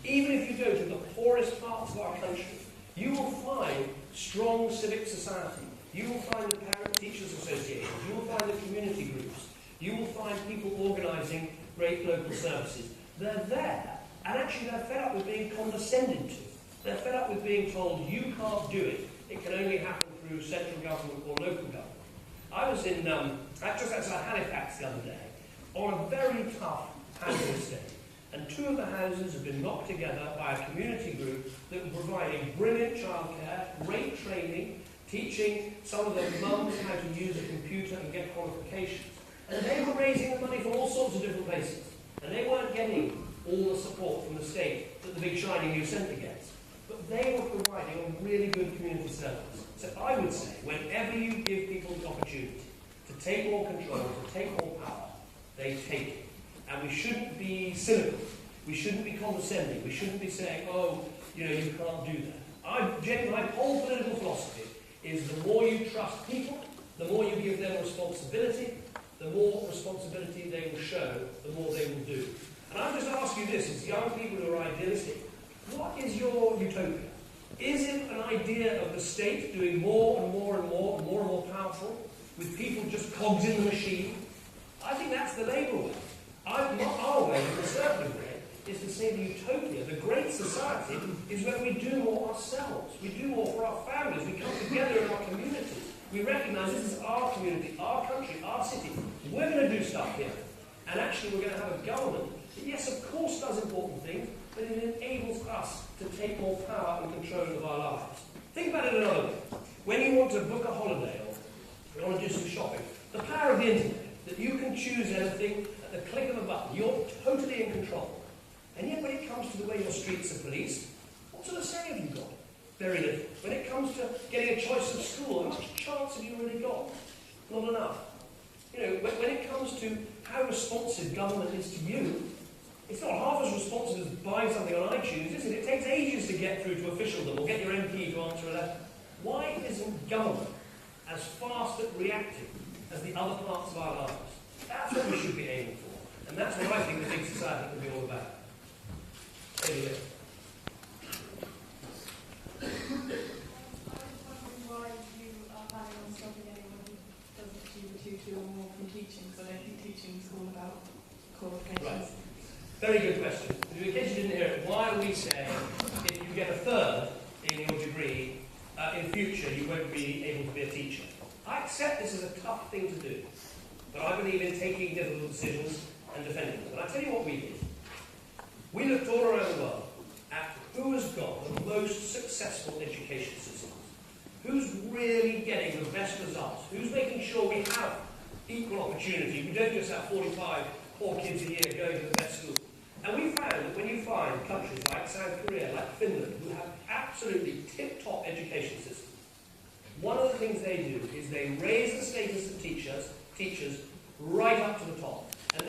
Even if you go to the poorest parts of our country, you will find strong civic society. You will find the parent-teachers associations. You will find the community groups. You will find people organising great local services. They're there, and actually they're fed up with being condescended to. They're fed up with being told, you can't do it. It can only happen through central government or local government. I was in, just outside Halifax the other day, on a very tough housing estate. And 2 of the houses have been knocked together by a community group that were providing brilliant childcare, great training, teaching some of their mums how to use a computer and get qualifications. And they were raising the money from all sorts of different places. And they weren't getting all the support from the state that the big shiny new centre gets. But they were providing a really good community service. So I would say, whenever you give people the opportunity to take more control, to take more power, they take it. And we shouldn't be cynical. We shouldn't be condescending. We shouldn't be saying, oh, you can't do that. My whole political philosophy is the more you trust people, the more you give them responsibility, the more responsibility they will show, the more they will do. And I just ask you this, as young people who are idealistic, what is your utopia? Is it an idea of the state doing more and more and more and more and more powerful, with people just cogs in the machine? I think that's the Labour way. Our way, the Conservative way, is to say the utopia, the great society, is when we do more ourselves. We do more for our families. We come together in our communities. We recognise this is our community, our country, our city. We're going to do stuff here. And actually we're going to have a government that, yes, of course, does important things, but it enables us to take more power and control of our lives. Think about it another way. When you want to book a holiday or you want to do some shopping, the power of the internet, that you can choose anything at the click of a button. You're totally in control. And yet when it comes to the way your streets are policed, what sort of say have you got? Very little. When it comes to getting a choice of school, how much chance have you really got? Not enough. When it comes to how responsive government is to you, it's not half as responsive as buying something on iTunes, is it? It takes ages to get through to officialdom or get your MP to answer a letter. Why isn't government as fast at reacting as the other parts of our lives? That's what we should be aiming for. And that's what I think the big society can be all about. Anyway. Why you are planning on stopping anyone who doesn't achieve a 2-2 or more from teaching? So I don't think teaching is all about qualifications. Right. Very good question. In case you didn't hear it, why are we saying if you get a third in your degree, in future you won't be able to be a teacher? I accept this is a tough thing to do, but I believe in taking difficult decisions and defending them. And I tell you what we did. We looked all around the world at who has got the most successful education systems, who's really getting the best results, who's making sure we have equal opportunity. We don't just have 45 poor kids a year going to the best school. And we found that when you find countries like South Korea, like Finland, who have absolutely tip-top education systems, one of the things they do is they raise the status of teachers right up to the top.